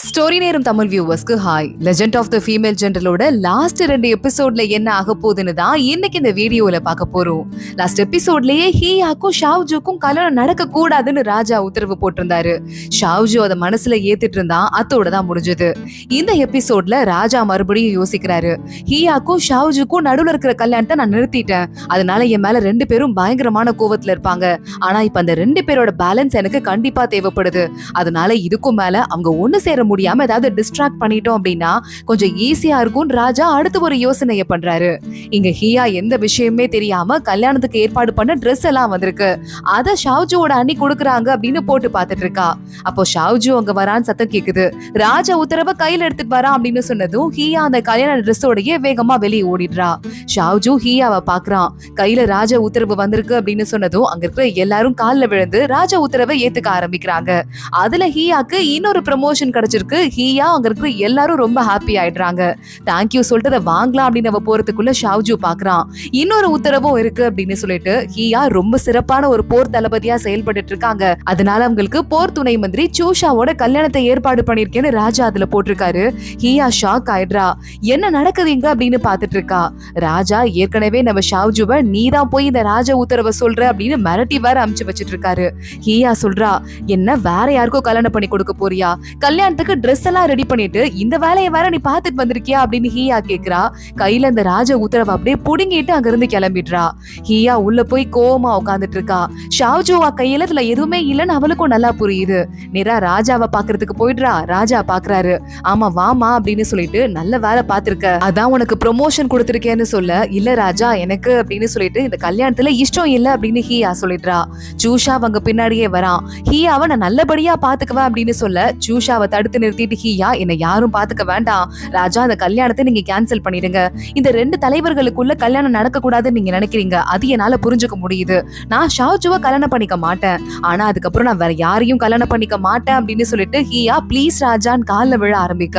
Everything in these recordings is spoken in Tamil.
ஸ்டோரி நேரம் தமிழ் வியூவர்ஸ்க்கு hi. Legend of the female ஜென்ரலோட லாஸ்ட் 2 எபிசோட்ல என்ன ஆக போகுதுன்னு தான் இன்னைக்கு இந்த வீடியோல பார்க்க போறோம். லாஸ்ட் எபிசோட்லயே ஹீயாக்கும் ஷாவ்ஜுக்கும் கல்யாணம் நடக்க கூடாதுன்னு ராஜா உத்தரவு போட்டிருந்தாரு. ஷாவ்ஜு அதை மனசுல ஏத்திட்டு இருந்தா அத்தோட தான் முடிஞ்சது. இந்த எபிசோட்ல ராஜா மறுபடியும் யோசிக்கிறாரு. ஹீயாக்கும் ஷாவ்ஜுக்கும் நடுவுல இருக்கிற கல்யாணத்தை நான் நிறுத்திட்டேன். அதனால என் மேல 2 பேரும் பயங்கரமான கோவத்துல இருப்பாங்க. ஆனா இப்ப அந்த 2 பேரோட பேலன்ஸ் எனக்கு கண்டிப்பா தேவைப்படுது. அதனால இதுக்கும் மேல அவங்க ஒண்ணு சேர முடியாம ஏதாவது டிஸ்ட்ராக்ட் பண்ணிட்டோம் அப்படின்னா கொஞ்சம் ஈஸியா இருக்கும். ராஜா அடுத்து ஒரு யோசனைய பண்றாரு. இங்க ஹியா எந்த விஷயமே தெரியாம கல்யாணத்துக்கு ஏற்பாடு பண்ண ட்ரெஸ் எல்லாம் வந்திருக்கு. அத ஷாவ்ஜுவோட அண்ணி கொடுக்குறாங்க அப்படின்னு போட்டு பாத்துட்டு இருக்கா. அப்போ ஷாவ்ஜு அங்க வரான்னு சத்தம் கேக்குது. ராஜா உத்தரவை கையில எடுத்துட்டு வரா அப்படின்னு சொன்னதும் ஹியா அந்த கல்யாண ட்ரெஸ்ஸோடயே வேகமா வெளியே ஓடிடுறா. ஷாவ்ஜு ஹியாவை பாக்குறான். கையில ராஜா உத்தரவு வந்திருக்கு அப்படின்னு சொன்னதும் அங்க இருக்கிற எல்லாரும் கால்ல விழுந்து ராஜா உத்தரவை ஏத்துக்க ஆரம்பிக்கிறாங்க. அதுல ஹியாக்கு இன்னொரு ப்ரமோஷன் கிடைச்சிருக்கு. ஹியா அங்க இருக்கிற எல்லாரும் ரொம்ப ஹாப்பி ஆயிடுறாங்க. தேங்க்யூ சொல்லிட்டு அதை வாங்கலாம் அப்படின்னு அவ போறதுக்குள்ள ஷாவ்ஜு பாக்குறான். இன்னொரு உத்தரவும் இருக்கு அப்படின்னு சொல்லிட்டு ஹியா ரொம்ப சிறப்பான ஒரு போர் தளபதியா செயல்பட்டு இருக்காங்க. அதனால அவங்களுக்கு போர் துணை மந்திரி சூஷாவோட கல்யாணத்தை ஏற்பாடு பண்ணிருக்கேன்னு ராஜா அதுல போட்டிருக்காரு. ஹியா ஷாக் ஆயிடுறா. என்ன நடக்குதுங்க அப்படின்னு பாத்துட்டு இருக்கா. ராஜா ஏற்கனவே நம்ம ஷாவ்ஜுவை நீதான் போய் இந்த ராஜ உத்தரவை சொல்ற அப்படின்னு மிரட்டி வேற அமுச்சு வச்சிட்டு இருக்காரு. ஹியா சொல்றா, என்ன வேற யாருக்கோ கல்யாணம் பண்ணி கொடுக்க போறியா? கல்யாணத்துக்கு ட்ரெஸ் எல்லாம் ரெடி பண்ணிட்டு இந்த வேலையை வேற நீ பாத்துட்டு வந்திருக்கியா அப்படின்னு ஹியா கேக்குறா. கையில இந்த ராஜ உத்தரவை அப்படியே புடுங்கிட்டு அங்க இருந்து கிளம்பிடுறா. ஹியா உள்ள போய் கோவமா உட்காந்துட்டு இருக்கா. ஷாவ்ஜுவா கையில இதுல எதுவுமே இல்லன்னு அவளுக்கும் நல்லா புரியுது. நேரா ராஜாவை பாக்குறதுக்கு போயிடுறா. ராஜா பாக்குறாரு. ஆமா வாமா அப்படின்னு சொல்லிட்டு, நல்ல வேலை பாத்திருக்க, அதான் உனக்கு ப்ரொமோஷன் கொடுத்திருக்கேன்னு சொல்ல, இல்ல ராஜா எனக்கு அப்படின்னு சொல்லிட்டு இந்த கல்யாணத்துல இஷ்டம் இல்ல அப்படின்னு ஹியா சொல்லிடுறா. சூஷா அவங்க பின்னாடியே வரான். ஹியாவை நான் நல்லபடியா பாத்துக்குவேன் அப்படின்னு சொல்ல, சூஷாவை தடுத்து நிறுத்திட்டு ஹியா, என்னை யாரும் பாத்துக்க வேண்டாம் ராஜா, அந்த கல்யாணத்தை நீங்க கேன்சல் பண்ணிடுங்க. இந்த 2 தலைவர்களுக்குள்ள கல்யாணம் நடக்க கூடாதுன்னு நீங்க நினைக்கிறீங்க, அது என்னால புரிஞ்சுக்க முடியுது. நான் ஷாவ்ஜுவை கல்யாணம் பண்ணிக்க மாட்டேன், ஆனா அதுக்கப்புறம் நான் வேற யாரையும் கல்யாணம் பண்ணிக்க மாட்டேன் அப்படின்னு சொல்லிட்டு ஹியா ப்ளீஸ் ராஜான்னு கால்ல விழ ஆரம்பிக்க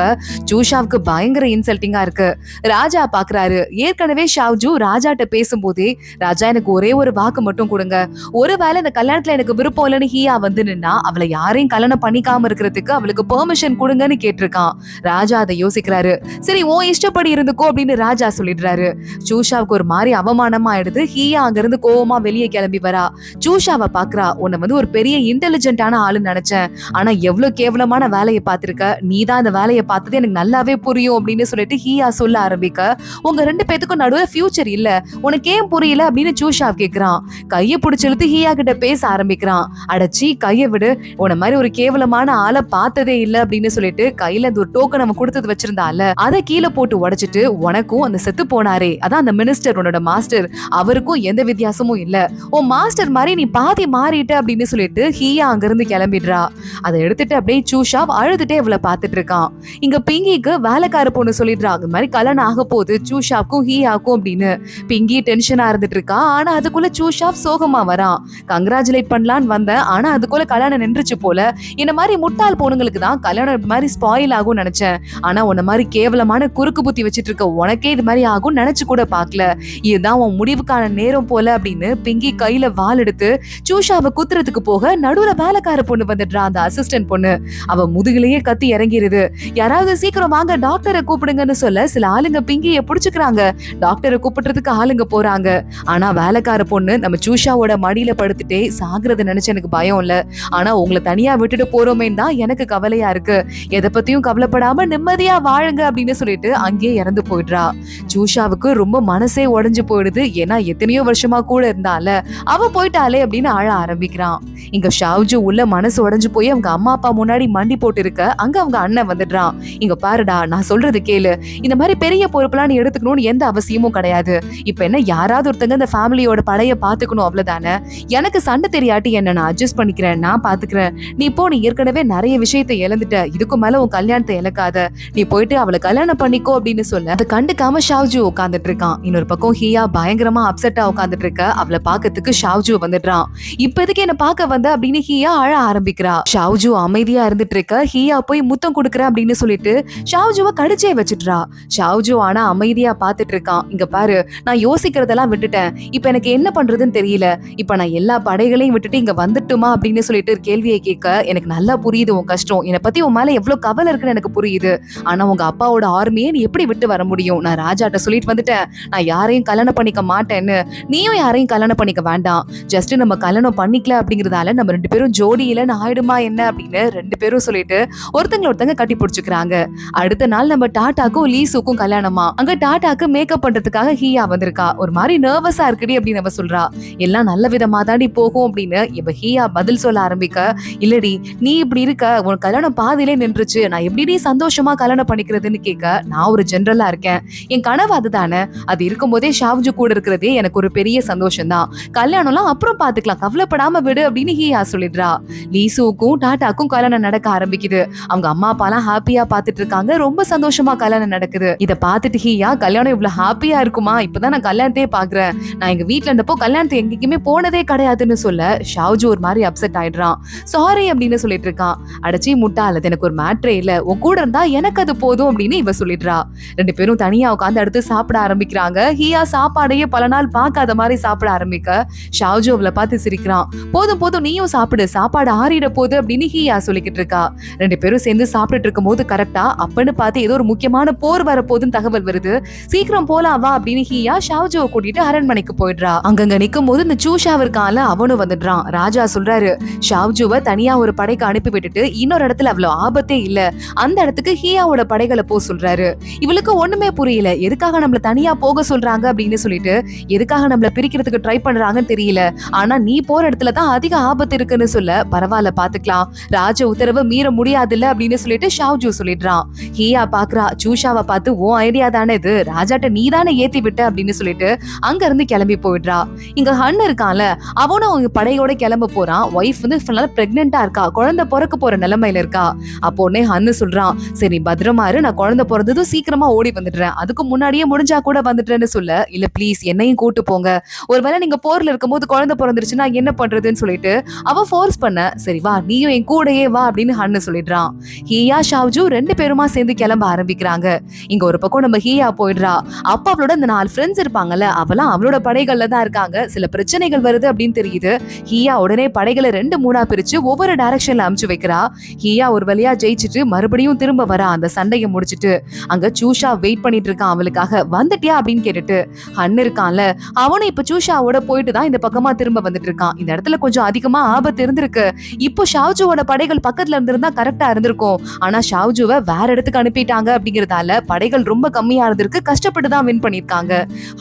சூஷாவுக்கு பயங்கர இன்சல்ட்டிங்கா இருக்கு. ராஜா பாக்குறாரு. ஏற்கனவே ஷாவ்ஜு ராஜாட்ட பேசும்போதே, ராஜா எனக்கு ஒரே ஒரு வாக்கு மட்டும் கொடுங்க, ஒருவேளை இந்த கல்யாணத்துல எனக்கு விருப்பம் இல்லைன்னு ஹியா வந்து நின்னா அவளை யாரையும் கல்யாணம் பண்ணிக்காம இருக்கிறதுக்கு அவளுக்கு பெர்மிஷன் கொடுங்கன்னு கேட்டிருக்கான். ராஜா அதை யோசிக்கிறாரு. சரி உன் இஷ்டப்படி இருந்துக்கோ அப்படின்னு ராஜா சொல்லிடுறாரு. சூஷாவுக்கு ஒரு மாதிரி அவமானமா ஆயிடுது. ஹியா அங்க இருந்து கோவமா வெளியே கிளம்பி வரா. சூஷாவை பாக்குறா. உன்னை வந்து ஒரு பெரிய இன்டெலிஜென்ட்டான ஆளுன்னு நினைச்சேன், ஆனா எவ்வளவு கேவலமான வேலையை பார்த்திருக்க, நீதான் அந்த வேலையை பார்த்தது எனக்கு நல்லாவே புரியும் அப்படின்னு சொல்லிட்டு ஹியா சொல்ல ஆரம்பிக்க, உங்க 2 பேத்துக்கும் நடுவுல ஃபியூச்சர் இல்ல, உனக்கு ஏன் புரியல அப்படின்னு சூஷா கேக்குறான். கையை பிடிச்செழுத்து ஹியா கிட்ட பேச ஆரம்பிக்கிறான். அடச்சி கையை விடு, உன்ன மாதிரி ஒரு கேவலமான ஆளை பார்த்ததே இல்ல அப்படின்னு சொல்லிட்டு கையில ஒரு டோக்கன் அவன் கொடுத்தது வச்சிருந்தால அதை கீழே போட்டு உடைச்சிட்டு, உனக்கும் அந்த செத்து போனாரே அதான் அந்த மினிஸ்டர், உன்னோட மாஸ்டர், அவருக்கும் எந்த வித்தியாசமும் இல்ல, உன் மாஸ்டர் மாதிரி நீ பாதி மாறிட்ட அப்படின்னு சொல்லிட்டு ஹியா அங்க இருந்து கிளம்பிடுறா. அதை எடுத்துட்டு அப்படியே சூஷா அழுதுட்டே அவளை பாத்துட்டு இருக்கான். இங்க பிங்கிக்கு வேலைக்கார பொண்ணு சொல்லிடுறா, அது மாதிரி கல்யாணம் ஆக போகுது சூஷாவுக்கும் ஹியாக்கும் அப்படின்னு. பிங்கி டென்ஷனா இருந்துட்டு இருக்கா. ஆனா அதுக்குள்ள சூஷா சோகமா வரான். கங்க்ராச்சுலேட் பண்ணலான்னு வந்தேன், ஆனா அதுக்குள்ள கல்யாணம் நின்றுச்சு போல, இந்த மாதிரி முட்டாள் பொண்ணுங்களுக்கு தான் கல்யாணம் மாதிரி ஸ்பாயில் ஆகும் நினைச்சேன், ஆனா உன்ன மாதிரி கேவலமான குறுக்கு புத்தி வச்சிட்டு இருக்க உனக்கே இது மாதிரி ஆகும் நினைச்சு கூட பாக்கல, இதுதான் உன் முடிவுக்கான நேரம் போல அப்படின்னு பிங்கி கையில வாள் எடுத்து சூஷாவை குத்துறதுக்கு போக நடுவுல வேலைக்கார பொண்ணு வந்துடுறா, அந்த அசிஸ்டன்ட் பொண்ணு. அவ முதுகுலயே கத்தி இறங்கிருது. யாராவது சீக்கிரம் வாங்க டாக்டரை கூப்பிடுங்கன்னு சொல்ல சில ஆளுங்க பிங்கிய புடிச்சுக்கிறாங்க. டாக்டரை கூப்பிடுறதுக்கு ஆளுங்க போறாங்க. ஆனா வேலைக்கார பொண்ணு நம்ம சூஷாவோட மடியில படுத்துட்டே சாகுறத நினைச்சு எனக்கு பயம் இல்ல, ஆனா உங்களை தனியா விட்டுட்டு போறோமே தான் எனக்கு கவலையா இருக்கு, எதை பத்தியும் கவலைப்படாம நிம்மதியா வாழுங்க அப்படின்னு சொல்லிட்டு அங்கேயே இறந்து போயிடுறா. சூஷாவுக்கு ரொம்ப மனசே உடைஞ்சு போயிடுது. ஏன்னா எத்தனையோ வருஷமா கூட இருந்தால அவ போயிட்டாலே அப்படின்னு அழ ஆரம்பிக்கிறான். இங்க ஷாவ்ஜு உள்ள மனசு உடைஞ்சு போய் அவங்க அம்மா அப்பா முன்னாடி மண்டி போட்டு இருக்க அங்க அவங்க அண்ணன் வந்துடுறான். இங்க பாருடா, நான் சொல்றது கேளு, இந்த மாதிரி பெரிய பொறுப்பெல்லாம் நீ எடுத்துக்கணும்னு எந்த அவசியமும் கிடையாது. இப்ப என்ன யாராவது ஒருத்தங்க இந்த ஃபேமிலியோட படைய பாத்துக்கணும் அவ்வளவுதானே, எனக்கு சண்டை தெரியாட்டி என்ன நான் அட்ஜஸ்ட் பண்ணிக்கிறேன், நான் பாத்துக்கிறேன், நீ ஏற்கனவே நிறைய விஷயத்தை இழந்துட்ட, இதுக்கு மேல உன் கல்யாணத்தை இழக்காத, நீ போயிட்டு அவளை கல்யாணம் பண்ணிக்கோ அப்படின்னு சொல்ல அதை கண்டுக்காம ஷாவ்ஜு உட்காந்துட்டு இருக்கான். இன்னொரு பக்கம் ஹியா பயங்கரமா அப்செட்டா உட்காந்துட்டு இருக்க. அவளை பாக்கிறதுக்கு ஷாவ்ஜு வந்துடுறான். இப்ப எதுக்கு என்ன பாக்க வந்த அப்படின்னு ஹியா அழ ஆரம்பிக்கிறா. ஷாவ்ஜு அமைதியா இருந்துட்டு இருக்க. ஹியா போய் முத்தம் கொடுக்குறேன் அப்படின்னு சொல்லிட்டு ஷாவ்ஜுவை கடிச்சே வச்சுட்டுறா. ஷாவ்ஜு ஆனா அமைதியா பாத்துட்டு இருக்கான். இங்க பாரு, நான் யோசிக்கிறதெல்லாம் விட்டுட்டேன், இப்ப எனக்கு என்ன பண்றதுன்னு தெரியல, இப்ப நான் எல்லா படைகளையும் விட்டுட்டு இங்க வந்துட்டுமா அப்படின்னு சொல்லிட்டு கேள்வியை கேட்க, எனக்கு நல்லா புரியுது உன் கஷ்டம், என்னை பத்தி உன் மேல எவ்வளவு கவலை இருக்குன்னு எனக்கு புரியுது. ஆனா உங்க அப்பாவோட ஆர்மியை நீ எப்படி விட்டு வர முடியும்? நான் ராஜாட்ட சொல்லிட்டு வந்துட்டேன், நான் யாரையும் கல்யாணம் பண்ணிக்க மாட்டேன்னு. நீயும் யாரையும் கல்யாணம் பண்ணிக்க வேண்டாம். ஜஸ்ட் நம்ம கல்யாணம் பண்ணிக்கல அப்படிங்கறதால நம்ம 2 பேரும் ஜோடியில ஆயிடுமா என்ன அப்படின்னு 2 பேரும் சொல்லிட்டு ஒருத்தங்க கட்டி பிடிச்சுக்கிறாங்க. அடுத்த நாள் நம்ம டாட்டாக்கும் லீசுக்கும் கல்யாணமா. அங்க டாட்டாக்கு மேக்கப் பண்றதுக்காக ஹீயா வந்திருக்கா. ஒரு மாதிரி நர்வஸா இருக்குடி அப்படின்னு அவ சொல்றா. எல்லாம் நல்ல விதமா தாண்டி போகும் அப்படின்னு இவ ஹீயா பதில் சொல்ல ஆரம்பிக்க, இல்லடி நீ இப்படி இருக்க, உன் கல்யாணம் பாதியிலே நின்றுச்சு, நான் எப்படி சந்தோஷமா கல்யாணம் பண்ணிக்கிறதுன்னு கேட்க, நான் ஒரு ஜெனரலா இருக்கேன், என் கனவு அதுதானே, அது இருக்கும் போதே ஷாவ்ஜு கூட இருக்கிறதே எனக்கு ஒரு பெரிய சந்தோஷம் தான், கல்யாணம்லாம் அப்புறம் பாத்துக்கலாம், கவலைப்படாம விடு அப்படின்னு ஹீயா சொல்லிடுறா. லீசுக்கும் டாட்டாக்கும் கல்யாணம் நடக்க ஆரம்பிக்குது. அவங்க அம்மா அப்பாலாம் ஹாப்பியா பாத்துட்டு இருக்காங்க. ரொம்ப சந்தோஷமா கல்யாணம் நடக்குது. இத பாத்துட்டு ஹீயா, கல்யாணம் இவ்வளவு ஹாப்பியா இருக்குமா, இப்பதான் நான் கல்யாணத்தையே பாக்குறேன், நான் எங்க வீட்டுல இருந்தப்போ கல்யாணத்தை எங்கேயுமே போனதே கிடையாதுன்னு சொல்ல ஷாவ்ஜு ஒரு மாதிரி அப்செட் ஆயிடுறான். சாரி அப்படின்னு சொல்லிட்டு இருக்கான். அடைச்சி முட்டாள், அது எனக்கு ஒரு மேட்ரே இல்ல, உன் கூட இருந்தா எனக்கு அது போதும் அப்படின்னு இவ சொல்லிடுறா. 2 பேரும் தனியா உட்காந்து அடுத்து சாப்பிட ஆரம்பிக்கிறாங்க. ஹீயா சாப்பாடையே பல நாள் பார்க்காத மாதிரி சாப்பிட ஆரம்பிக்க ஷாவ்ஜு அவளை பார்த்து சிரிக்கிறான். போதும் போதும் நீயும் சாப்பிடு, சாப்பாடு ஆறிட போகுது அப்படின்னு ஹீயா சொல்லிக்கிட்டு இருக்கா. 2 பேரும் சேர்ந்து சாப்பிட்டுட்டு இருக்கும் போது கரெக்டா அப்பன்னு பார்த்து ஏதோ ஒரு முக்கியமான போர் வரப்போதுன்னு தகவல் வருது. சீக்கிரம் போலாம் வா அப்படின்னு ஹீயா ஷாவ்ஜுவை கூட்டிட்டு அரண்மனைக்கு போயிடுறா. அங்கங்க நிக்கும் போது இந்த சூஷா இருக்கான்ல அவனும் வந்துடுறான். ராஜா சொல்றாரு, ஷாவ்ஜுவை தனியா ஒரு படைக்கு அனுப்பி விட்டுட்டு இன்னொரு இடத்துல அவ்வளவு ஆபத்தே இல்ல, அந்த இடத்துக்கு ஹீயாவோட படைகளை போ சொல்றாரு. இவளுக்கு ஒண்ணுமே புரியல, எதுக்காக நம்மள தனியா போக சொல்றாங்க அப்படின்னு சொல்லிட்டு, எதுக்காக நம்மள பிரிக்கிறதுக்கு ட்ரை பண்றாங்கன்னு தெரியல, ஆனா நீ போற இடத்துல தான் அதிக ஆபத்து இருக்குன்னு சொல்ல, பரவாயில்ல பாத்துக்கலாம், ராஜ உத்தரவை மீற முடியாதுல்ல அப்படின்னு சொல்லிட்டு ஷாவ்ஜு சொல்லிடுறான். ஹீயா பாக்குறா, சூஷாவை பார்த்து, உன் ஐடியா தானே இது, ராஜாட்ட நீ தானே ஏத்தி விட்ட அப்படின்னு சொல்லிட்டு அங்க இருந்து கிளம்பி போயிடுறா. இங்க ஹன் இருக்கான்ல அவனும் அவங்க படையோட கிளம்ப போறான். ஒய்ஃப் வந்து பிரெக்னெண்டா இருக்கா, குழந்தை பிறக்க போற நிலைமையில இருக்கா. அப்போ உடனே ஹன்னு சொல்றான், சரி பத்திரமா இரு, நான் குழந்தை பிறந்ததும் சீக்கிரமா ஓடி வந்துடுறேன், அதுக்கு முன்னாடியே முடிஞ்சா கூட வந்துட்டேன்னு சொல்ல, இல்ல ப்ளீஸ் என்னையும் கூட்டு போங்க, ஒருவேளை நீங்க போர்ல இருக்கும் போது குழந்தை பிறந்துருச்சுன்னா என்ன பண்றதுன்னு சொல்லிட்டு அவ ஃபோர்ஸ் பண்ண, சரி வா நீயும் என் கூடயே வா அப்படின்னு ஹன்னு சொல்லிடுறான். ஹீயா ஷாவ்ஜு 2 பேருமா சேர்ந்து கிளம்ப ஆரம்பிக்கிறாங்க. இங்க ஒரு பக்கம் நம்ம ஹீயா போயிடுறா. அப்ப அவளோட இந்த 4 ஃப்ரெண்ட்ஸ் இருப்பாங்கல்ல, அவெல்லாம் அவளோட படைகள்ல தான் இருக்காங்க. சில பிரச்சனைகள் வருது அப்படின்னு தெரியுது. ஹீயா உடனே படைகளை 2-3 பிரிச்சு ஒவ்வொரு டைரக்ஷன்ல அமுச்சு வைக்கிறா. ஹீயா ஒரு வழியா ஜெயிச்சுட்டு மறுபடியும் திரும்ப வரா. அந்த சண்டையை முடிச்சிட்டு அங்க சூஷா வெயிட் பண்ணிட்டு இருக்கான் அவளுக்காக. வந்துட்டியா அப்படின்னு கேட்டுட்டு ஹன் இருக்கான்ல அவனும் இப்ப சூஷாவோட போயிட்டு தான் இந்த பக்கமா திரும்ப வந்துட்டு இருக்கான். இந்த இடத்துல கொஞ்சம் அதிகமா ஆபத்து இருந்திருக்கு. இப்போ ஷாவ்ஜுவோட படைகள் பக்கத்துல இருந்திருந்தா கரெக்டா இருந்திருக்கும். ஆனா ஷாவ்ஜுவை வேற இடத்துக்கு அனுப்பிட்டாங்க அப்படிங்கறதால படைகள் ரொம்ப கம்மியா இருந்திருக்கு. கஷ்டப்பட்டு தான் வின் பண்ணிருக்காங்க.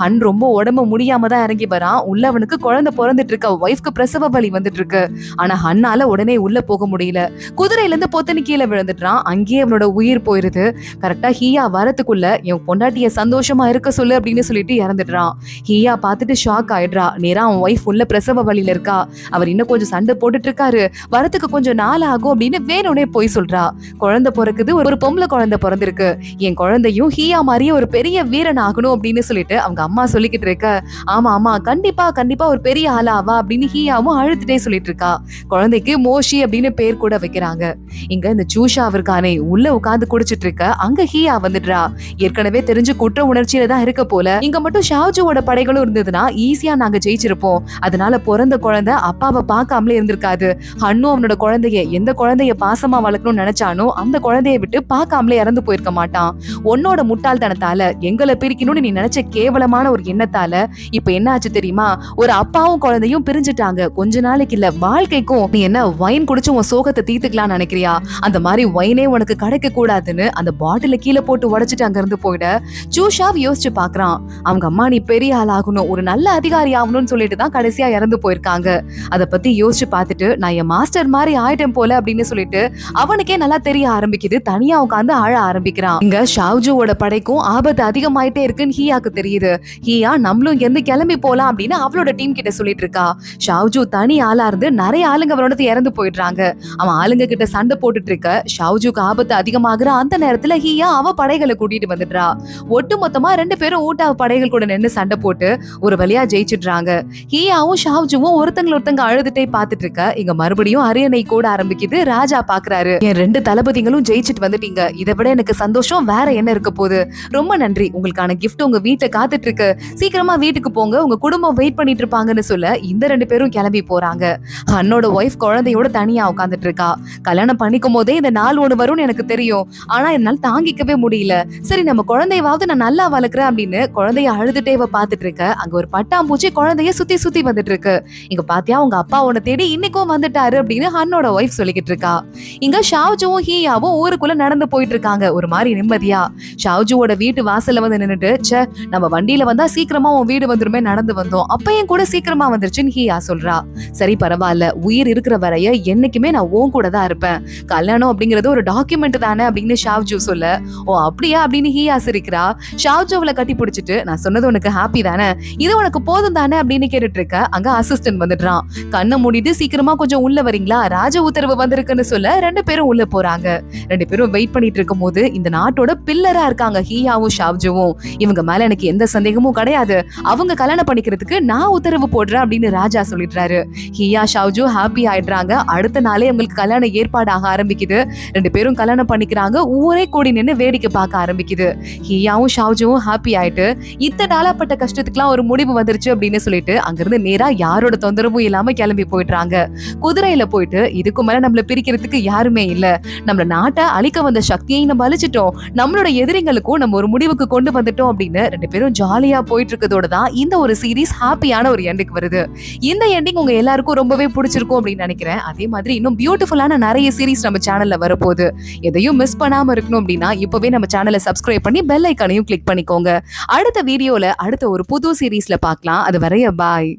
ஹன் ரொம்ப உடம்பு முடியாம தான் இறங்கி வரான். உள்ள அவனுக்கு குழந்தை பிறந்துட்டு இருக்க, ஒய்ஃப்க்கு பிரசவ வலி வந்துட்டு இருக்கு. ஆனா ஹன்னால உடனே உள்ள போக முடியல. குதிரையில இருந்து பொத்தனி கீழே விழுந்துட்டான். அங்கேயே அவனோட உயிர் போயிருது. கரெக்டா ஹீயா வரத்துக்குள்ள என் பொண்டாட்டிய சந்தோஷமா இருக்க சொல்லு அப்படின்னு சொல்லிட்டு இறந்துடுறான். ஹீயா பார்த்துட்டு ஷாக் ஆயிடுறா. நேரா அவன் ஒய்ஃப் உள்ள பிரசவ வலியில இருக்கா. அவர் இன்னும் கொஞ்சம் சண்டை போட்டுட்டு இருக்காரு, வரத்துக்கு கொஞ்சம் நாள் ஆகும் அப்படின்னு வேணும்னே போய் சொல்றா. குழந்தை பிறக்குது, ஒரு பொம்பளை குழந்தை பிறந்திருக்கு, என் குழந்தையும் ஹீயா மாதிரியே ஒரு பெரிய வீரன் ஆகணும் அப்படின்னு சொல்லிட்டு அவங்க அம்மா சொல்லிக்கிட்டு இருக்க, ஆமா ஆமா கண்டிப்பா கண்டிப்பா ஒரு பெரிய ஆளாவா அப்படின்னு ஹீயாவும் அழுத்துட்டே சொல்லிட்டு இருக்கா. குழந்தைக்கு மோஷி அப்படின்னு பேர் கூட வைக்கிறாங்க. இங்க இந்த சூஷா இருக்கானே உள்ள உட்கார்ந்து குடிச்சிட்டு இருக்க, அங்க ஹீயா வந்துடுறா. ஏற்கனவே தெரிஞ்சு குற்ற உணர்ச்சியில தான் இருக்க போல. இங்க மட்டும் ஷாவ்ஜுவோட படைகளும் இருந்ததுன்னா ஈஸியா நாங்க ஜெயிச்சிருப்போம். அதனால பிறந்த குழந்தை அப்பாவை பார்க்காமலே இருந்திருக்காது. ஹன்னும் அவனோட குழந்தைய எந்த குழந்தைய பாசமா வளர்க்கணும்னு நினைச்சானோ அந்த குழந்தைய விட்டு பார்க்காமலே இறந்து போயிருக்க மாட்டான். உன்னோட முட்டாள்தனத்தால எங்களை பிரிக்கணும்னு நீ நினைச்ச கேவலமான ஒரு எண்ணத்தால இப்ப என்ன ஆச்சு தெரியுமா, ஒரு அப்பாவும் குழந்தையும் பிரிஞ்சுட்டாங்க. கொஞ்ச நாளைக்கு இல்ல வாழ்க்கைக்கும். நீ என்ன வைன் குடிச்சு உன் சோகத்தை தீர்த்துக்கலாம்னு நினைக்கிறியா? அந்த மாதிரி வைனே உனக்கு கிடைக்க கூடாதுன்னு அந்த பாட்டில கீழே போட்டு உடைச்சிட்டு அங்க இருந்து போயிட சூஷாவ் யோசிச்சு பாக்குறான். அவங்க அம்மா நீ பெரிய ஆள் ஆகணும், ஒரு நல்ல அதிகாரி ஆகணும்னு சொல்லிட்டு தான் கடைசியா இறந்து போயிருக்காங்க. அத பத்தி யோசிச்சு பார்த்துட்டு நான் என் மாஸ்டர் மாதிரி ஆயிட்டேன் போல அப்படின்னு சொல்லிட்டு அவனுக்கே நல்லா தெரிய ஆரம்பிக்குது. தனியா உட்காந்து அழ ஆரம்பிக்கிறான். இங்க ஷாவ்ஜுவோட படைக்கும் ஆபத்து அதிகமாயிட்டே இருக்குன்னு ஹீயாக்கு தெரியுது. ஹீயா நம்மளும் இங்க இருந்து கிளம்பி போலாம் அப்படின்னு அவளோட டீம் கிட்ட சொல்லிட்டு இருக்கா. ஷாவ்ஜு தனி ஆளா இருந்து நிறைய ஆளுங்க அவனோட இறந்து போயிடுறாங்க. அவன் ஆளுங்க கிட்ட சண்டை போட்டுட்டு இருக்க ஷாவ்ஜுக்கு ஆபத்து அதிகமாகிற அந்த நேரத்துல ஹீயா அவ படைகளை கூட்டிட்டு வந்துடுறா. ஒட்டு மொத்தமா 2 பேரும் ஊட்டா படைகள் கூட நின்று சண்டை போட்டு ஒரு வழியா ஜெயிச்சிடுறாங்க. ஹீயாவும் ஷாவ்ஜுவும் ஒருத்தங்க அழுதுட்டே பாத்துட்டு இருக்க, இங்க மறுபடியும் அரியணை கூட ஆரம்பிக்குது. ராஜா பாக்குறாரு, என் 2 தளபதிகளும் ஜெயிச்சிட்டு வந்துட்டீங்க, இதை விட எனக்கு சந்தோஷம் வேற என்ன இருக்க போகுது, ரொம்ப நன்றி, உங்களுக்கான கிஃப்ட் உங்க வீட்டுல காத்துட்டு இருக்கு, சீக்கிரமா வீட்டுக்கு போங்க, உங்க குடும்பம் வெயிட் பண்ணிட்டு இருப்பாங்கன்னு சொல்ல இந்த 2 பேரும் கிளம்பி போறாங்க. அண்ணோட ஒய்ஃப் குழந்தையோட தனியா உட்காந்துட்டு இருக்கா. கல்யாணம் பண்ணிக்க போதே இந்த நாள் ஒண்ணு வரும்னு எனக்கு தெரியும். ஆனா என்னால தாங்கிக்கவே முடியல. சரி நம்ம குழந்தையாவது நான் நல்லா வளர்க்குறேன் அப்படின்னு குழந்தைய அழுதுட்டே இவ பாத்துட்டு இருக்க. அங்க ஒரு பட்டாம்பூச்சி குழந்தைய சுத்தி சுத்தி வந்துட்டு இருக்கு. இங்க பாத்தியா உங்க அப்பா உன்னை தேடி இன்னைக்கும் வந்துட்டாரு அப்படின்னு ஹன்னோட ஒய்ஃப் சொல்லிக்கிட்டு இருக்கா. இங்க ஷாவ்ஜுவும் ஹீயாவும் ஊருக்குள்ள நடந்து போயிட்டு இருக்காங்க ஒரு மாதிரி நிம்மதியா. ஷாவ்ஜுவோட வீட்டு வாசல்ல வந்து நின்னுட்டு, ச்சே நம்ம வண்டியில வந்தா சீக்கிரமா உன் வீடு வந்துருமே நடந்து வந்தோம். அப்பையும் கூட சீக்கிரமா வந்துருச்சுன்னு ஹீயா சொல்றா. சரி பரவாயில்ல, உயிர் இருக்கிற வரைய என்னைக்குமே நான் உன் கூட தான் இருப்பேன். கல்யாணம் அப்படிங்கறது ஒரு டாக்குமெண்ட் தானே அப்படின்னு ஷாவ்ஜு சொல்ல, ஓ அப்படியா அப்படின்னு ஹீயா சிரிக்கிறா. ஷாவ்ஜுவல கட்டி பிடிச்சிட்டு, நான் சொன்னது உனக்கு ஹாப்பி தானே, இது உனக்கு போதும் தானே அப்படின்னு கேட்டுட்டு இருக்க. அங்க அசிஸ்டன்ட் வந்துடுறான். கண்ணை மூடிட்டு சீக்கிரமா கொஞ்சம் உள்ள வரீங்களா, ராஜ உத்தரவு வந்திருக்குன்னு சொல்ல 2 பேரும் உள்ள போறாங்க. 2 பேரும் வெயிட் பண்ணிட்டு இருக்கும் போது இந்த நாட்டோட பில்லரா இருக்காங்க ஹீயாவும் ஷாவ்ஜுவும். இவங்க மேல எனக்கு எந்த சந்தேகமும் கிடையாது. அவங்க கல்யாணம் பண்ணிக்கிறதுக்கு நான் உத்தரவு போடுறேன் அப்படின்னு ராஜா சொல்லிடுறாரு. ஹீயா ஷாவ்ஜு ஹாப்பி ஆயிடுறாங்க. அடுத்த நாளே அவங்களுக்கு கல்யாண ஏற்பாடு ஆக ஆரம்பிக்குது. 2 பேரும் கல்யாணம் பண்ணிக்கிறாங்க. ஊரே கூடி நின்னு வேடிக்கை பார்க்க ஆரம்பிக்குது. ஹீயாவும் ஷாவ்ஜுவும் ஹாப்பி ஆயிட்டு இத்தனை நாளாப்பட்ட கஷ்டத்துக்குலாம் ஒரு முடிவு வந்துருச்சு அப்படின்னு சொல்லிட்டு அங்கிருந்து நேரா யாரோட தொந்தரவும் இல்லாம கிளம்பி போயிடுறாங்க. குதிரையில போயிட்டு இதுக்கு மேல நம்மள பிரிக்கிறதுக்கு யாருமே இல்ல, நம்ம நாட்டை அழிக்க வந்த சக்தியை நம்ம அழிச்சிட்டோம், நம்மளோட எதிரிகளுக்கும் நம்ம ஒரு முடிவுக்கு கொண்டு வந்துட்டோம் அப்படின்னு 2 பேரும் ஜாலியா போயிட்டு இருக்கதோட தான் இந்த ஒரு சீரீஸ் ஹாப்பியான ஒரு எண்டுக்கு வருது. இந்த எண்டிங் உங்க எல்லாருக்கும் ரொம்பவே பிடிச்சிருக்கும் அப்படின்னு நினைக்கிறேன். அதே மாதிரி இன்னும் பியூட்டிஃபுல்லான நிறைய சீரீஸ் நம்ம சேனல்ல வரப்போகுது. எதையும் மிஸ் பண்ணாம இருக்கணும் அப்படின்னா இப்பவே நம்ம சேனலை சப்ஸ்கிரைப் பண்ணி பெல் ஐக்கானையும் கிளிக் பண்ணிக்கோங்க. அடுத்த வீடியோல அடுத்த ஒரு புது சீரீஸ்ல பார்க்கலாம். அது வரைய பாய்.